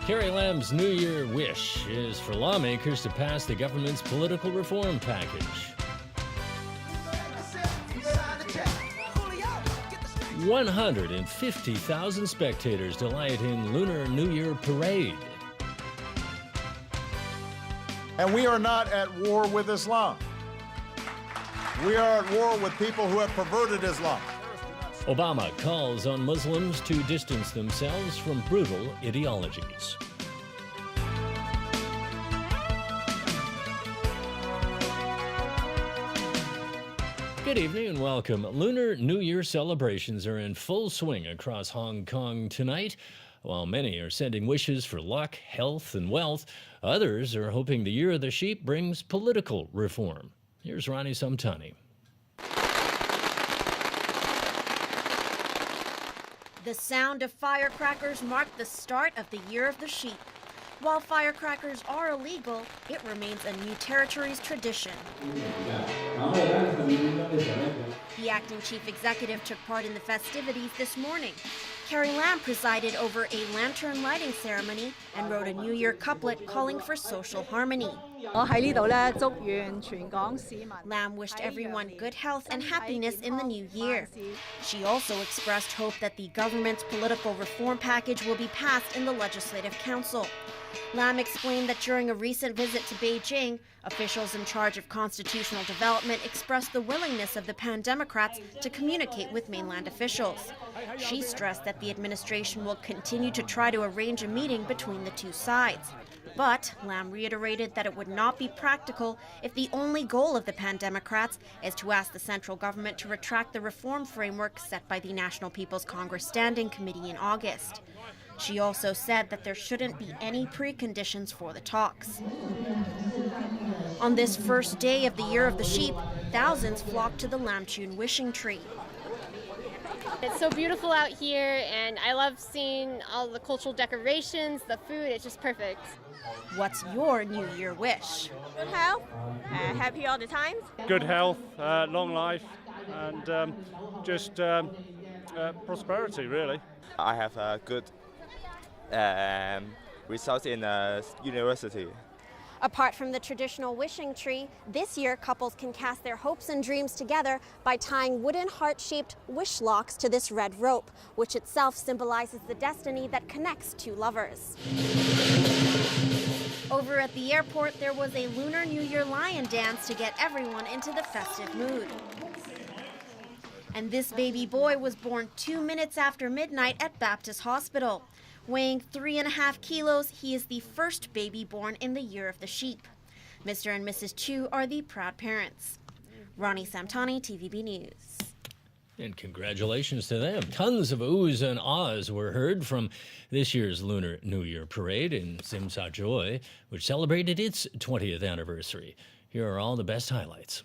Carrie Lam's New Year wish is for lawmakers to pass the government's political reform package. 150,000 spectators delight in Lunar New Year parade. And we are not at war with Islam. We are at war with people who have perverted Islam. Obama calls on Muslims to distance themselves from brutal ideologies. Good evening and welcome. Lunar New Year celebrations are in full swing across Hong Kong tonight. While many are sending wishes for luck, health, and wealth, others are hoping the Year of the Sheep brings political reform. Here's Ronnie Samtani. The sound of firecrackers marked the start of the Year of the Sheep. While firecrackers are illegal, it remains a new territory's tradition. The acting chief executive took part in the festivities this morning. Carrie Lam presided over a lantern lighting ceremony and wrote a New Year couplet calling for social harmony. Lam wished everyone good health and happiness in the new year. She also expressed hope that the government's political reform package will be passed in the Legislative Council. Lam explained that during a recent visit to Beijing, officials in charge of constitutional development expressed the willingness of the Pan-Democrats to communicate with mainland officials. She stressed that the administration will continue to try to arrange a meeting between the two sides. But Lam reiterated that it would not be practical if the only goal of the Pan-Democrats is to ask the central government to retract the reform framework set by the National People's Congress Standing Committee in August. She also said that there shouldn't be any preconditions for the talks. On this first day of the Year of the Sheep, thousands flocked to the Lam Tsuen wishing tree. It's so beautiful out here, and I love seeing all the cultural decorations, the food, it's just perfect. What's your New Year wish? Good health, happy all the time. Good health, long life, and just prosperity, really. I have a good results in university. Apart from the traditional wishing tree, this year couples can cast their hopes and dreams together by tying wooden heart-shaped wish locks to this red rope, which itself symbolizes the destiny that connects two lovers. Over at the airport, there was a Lunar New Year lion dance to get everyone into the festive mood. And this baby boy was born 2 minutes after midnight at Baptist Hospital. Weighing 3.5 kilos, he is the first baby born in the Year of the Sheep. Mr. and Mrs. Chu are the proud parents. Ronnie Samtani, TVB News. And congratulations to them. Tons of oohs and ahs were heard from this year's Lunar New Year parade in Tsim Sha Tsui, which celebrated its 20th anniversary. Here are all the best highlights.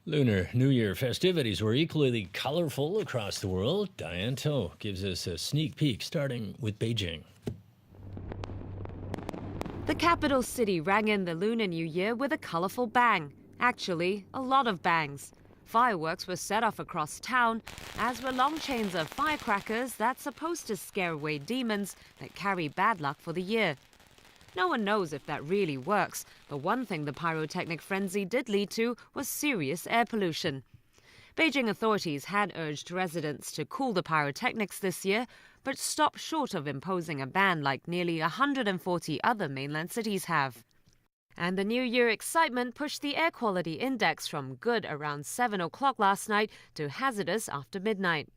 Lunar New Year festivities were equally colorful across the world. Diane To gives us a sneak peek, starting with Beijing. The capital city rang in the Lunar New Year with a colorful bang. Actually, a lot of bangs. Fireworks were set off across town, as were long chains of firecrackers that's supposed to scare away demons that carry bad luck for the year. No one knows if that really works, but one thing the pyrotechnic frenzy did lead to was serious air pollution. Beijing authorities had urged residents to cool the pyrotechnics this year, but stopped short of imposing a ban like nearly 140 other mainland cities have. And the New Year excitement pushed the air quality index from good around 7 o'clock last night to hazardous after midnight.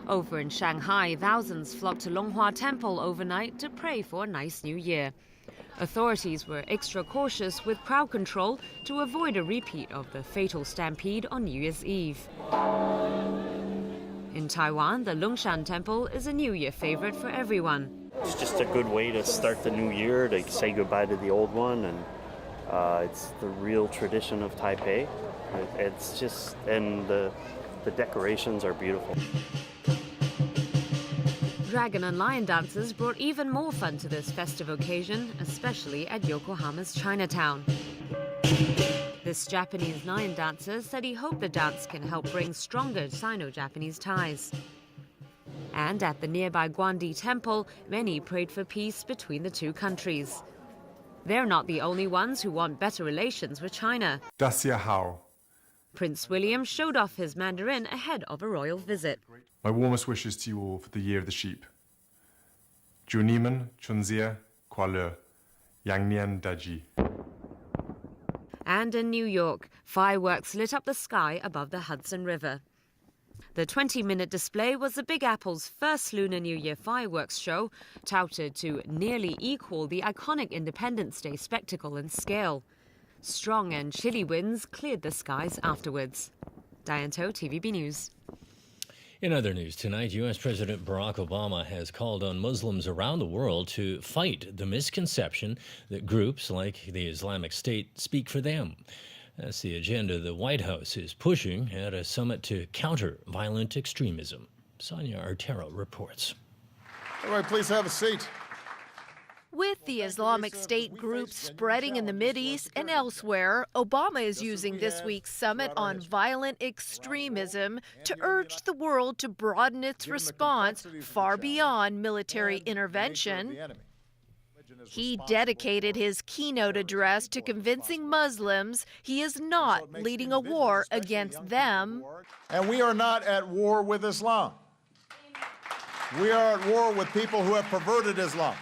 Over in Shanghai, thousands flocked to Longhua Temple overnight to pray for a nice new year. Authorities were extra cautious with crowd control to avoid a repeat of the fatal stampede on New Year's Eve. In Taiwan, the Longshan Temple is a New Year favorite for everyone. It's just a good way to start the new year, to say goodbye to the old one, and it's the real tradition of Taipei. It's just, and the decorations are beautiful. Dragon and lion dances brought even more fun to this festive occasion, especially at Yokohama's Chinatown. This Japanese lion dancer said he hoped the dance can help bring stronger Sino-Japanese ties. And at the nearby Guandi Temple, many prayed for peace between the two countries. They're not the only ones who want better relations with China. Das Jahr Hao. Prince William showed off his Mandarin ahead of a royal visit. My warmest wishes to you all for the Year of the Sheep. Juniman, Chunzia, Kuala, Yangnian Daji. And in New York, fireworks lit up the sky above the Hudson River. The 20-minute display was the Big Apple's first Lunar New Year fireworks show, touted to nearly equal the iconic Independence Day spectacle in scale. Strong and chilly winds cleared the skies afterwards. Diane To, TVB News. In other news tonight, U.S. President Barack Obama has called on Muslims around the world to fight the misconception that groups like the Islamic State speak for them. That's the agenda the White House is pushing at a summit to counter violent extremism. Sonia Artero reports. All right, please have a seat. With the Islamic State groups spreading in the Mideast and elsewhere, Obama is using this week's summit on violent extremism to urge the world to broaden its response far beyond military intervention. He dedicated his keynote address to convincing Muslims he is not leading a war against them. And we are not at war with Islam. We are at war with people who have perverted Islam.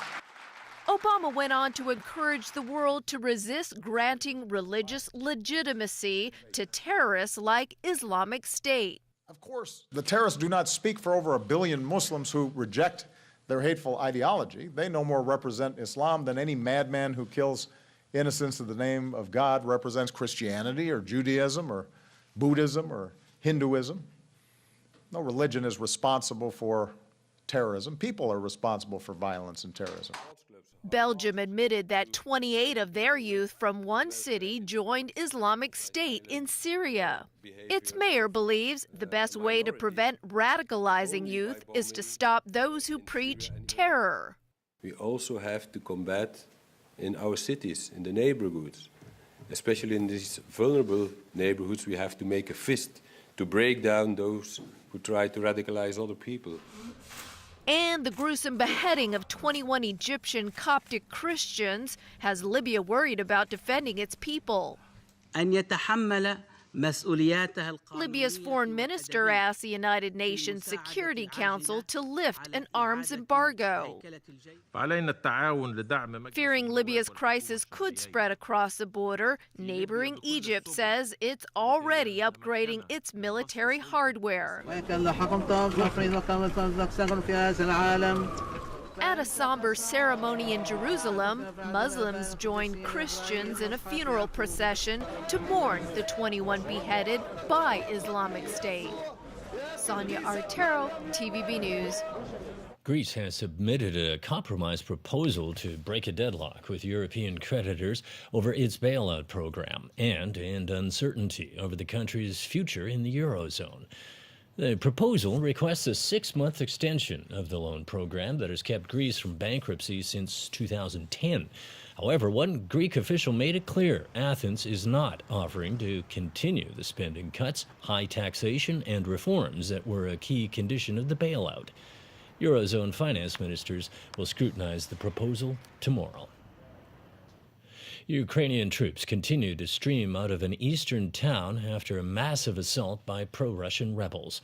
Obama went on to encourage the world to resist granting religious legitimacy to terrorists like Islamic State. Of course, the terrorists do not speak for over 1 billion Muslims who reject their hateful ideology. They no more represent Islam than any madman who kills innocents in the name of God represents Christianity or Judaism or Buddhism or Hinduism. No religion is responsible for terrorism. People are responsible for violence and terrorism. Belgium admitted that 28 of their youth from one city joined Islamic State in Syria. Its mayor believes the best way to prevent radicalizing youth is to stop those who preach terror. We also have to combat in our cities, in the neighborhoods, especially in these vulnerable neighborhoods. We have to make a fist to break down those who try to radicalize other people. And the gruesome beheading of 21 Egyptian Coptic Christians has Libya worried about defending its people. Libya's foreign minister asked the United Nations Security Council to lift an arms embargo. Fearing Libya's crisis could spread across the border, neighboring Egypt says it's already upgrading its military hardware. At a somber ceremony in Jerusalem, Muslims joined Christians in a funeral procession to mourn the 21 beheaded by Islamic State. Sonia Artero, TVB News. Greece has submitted a compromise proposal to break a deadlock with European creditors over its bailout program and end uncertainty over the country's future in the Eurozone. The proposal requests a 6-month extension of the loan program that has kept Greece from bankruptcy since 2010. However, one Greek official made it clear Athens is not offering to continue the spending cuts, high taxation, and reforms that were a key condition of the bailout. Eurozone finance ministers will scrutinize the proposal tomorrow. Ukrainian troops continue to stream out of an eastern town after a massive assault by pro-Russian rebels.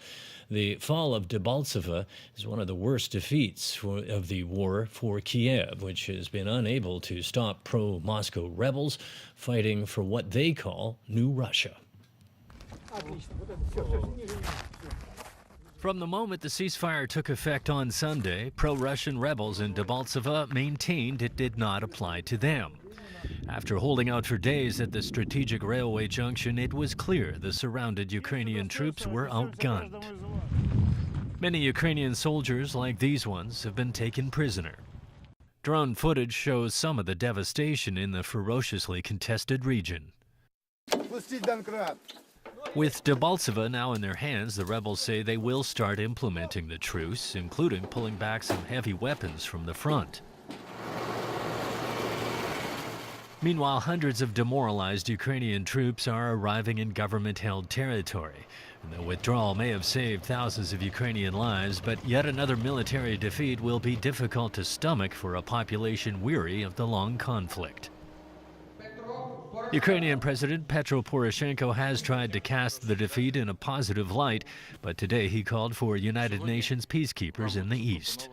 The fall of Debaltseve is one of the worst defeats of the war for Kiev, which has been unable to stop pro-Moscow rebels fighting for what they call New Russia. From the moment the ceasefire took effect on Sunday, pro-Russian rebels in Debaltseve maintained it did not apply to them. After holding out for days at the strategic railway junction, it was clear the surrounded Ukrainian troops were outgunned. Many Ukrainian soldiers, like these ones, have been taken prisoner. Drone footage shows some of the devastation in the ferociously contested region. With Debaltseve now in their hands, the rebels say they will start implementing the truce, including pulling back some heavy weapons from the front. Meanwhile, hundreds of demoralized Ukrainian troops are arriving in government-held territory. And the withdrawal may have saved thousands of Ukrainian lives, but yet another military defeat will be difficult to stomach for a population weary of the long conflict. Ukrainian President Petro Poroshenko has tried to cast the defeat in a positive light, but today he called for United Nations peacekeepers in the east.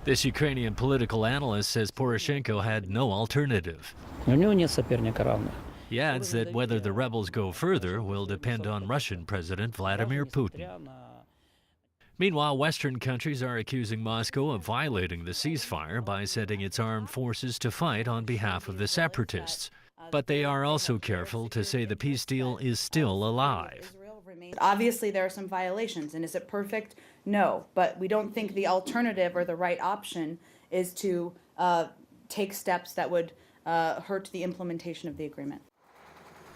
This Ukrainian political analyst says Poroshenko had no alternative. He adds that whether the rebels go further will depend on Russian President Vladimir Putin. Meanwhile, Western countries are accusing Moscow of violating the ceasefire by sending its armed forces to fight on behalf of the separatists. But they are also careful to say the peace deal is still alive. Obviously, there are some violations, and is it perfect? No, but we don't think the alternative or the right option is to take steps that would hurt the implementation of the agreement.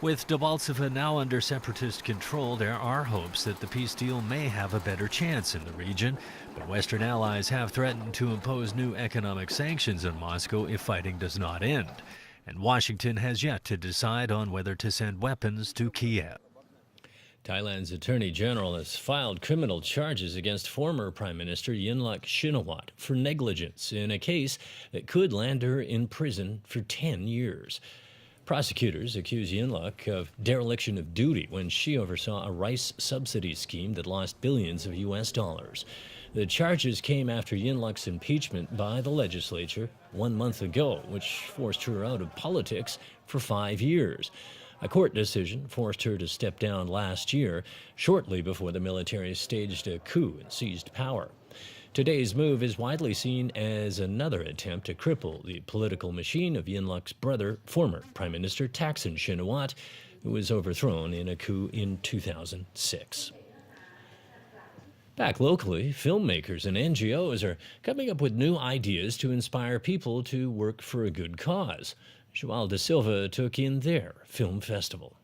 With Debaltseve now under separatist control, there are hopes that the peace deal may have a better chance in the region, but Western allies have threatened to impose new economic sanctions on Moscow if fighting does not end. And Washington has yet to decide on whether to send weapons to Kiev. Thailand's Attorney General has filed criminal charges against former Prime Minister Yingluck Shinawatra for negligence in a case that could land her in prison for 10 years. Prosecutors accuse Yingluck of dereliction of duty when she oversaw a rice subsidy scheme that lost billions of U.S. dollars. The charges came after Yingluck's impeachment by the legislature 1 month ago, which forced her out of politics for 5 years. A court decision forced her to step down last year, shortly before the military staged a coup and seized power. Today's move is widely seen as another attempt to cripple the political machine of Yingluck's brother, former Prime Minister Thaksin Shinawatra, who was overthrown in a coup in 2006. Back locally, filmmakers and NGOs are coming up with new ideas to inspire people to work for a good cause. João da Silva took in their film festival.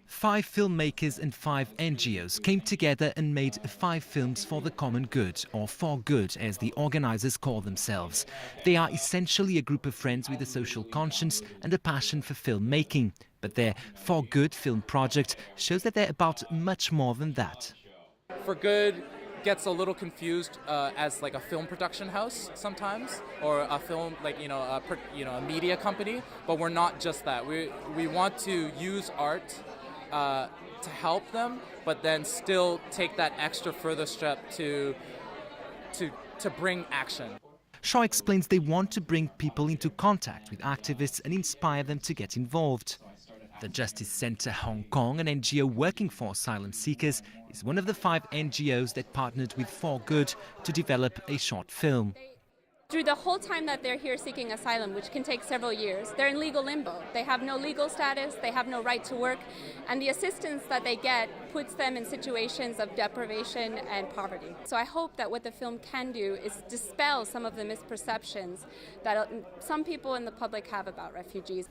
5 filmmakers and 5 NGOs came together and made 5 films for the common good, or for good as the organizers call themselves. They are essentially a group of friends with a social conscience and a passion for filmmaking. But their For Good film project shows that they're about much more than that. For Good gets a little confused as like a film production house sometimes, or a film a media company. But we're not just that. We want to use art to help them, but then still take that extra further step to bring action. Shaw explains they want to bring people into contact with activists and inspire them to get involved. The Justice Centre Hong Kong, an NGO working for asylum seekers, is one of the 5 NGOs that partnered with For Good to develop a short film. Through the whole time that they're here seeking asylum, which can take several years, they're in legal limbo. They have no legal status, they have no right to work, and the assistance that they get puts them in situations of deprivation and poverty. So I hope that what the film can do is dispel some of the misperceptions that some people in the public have about refugees.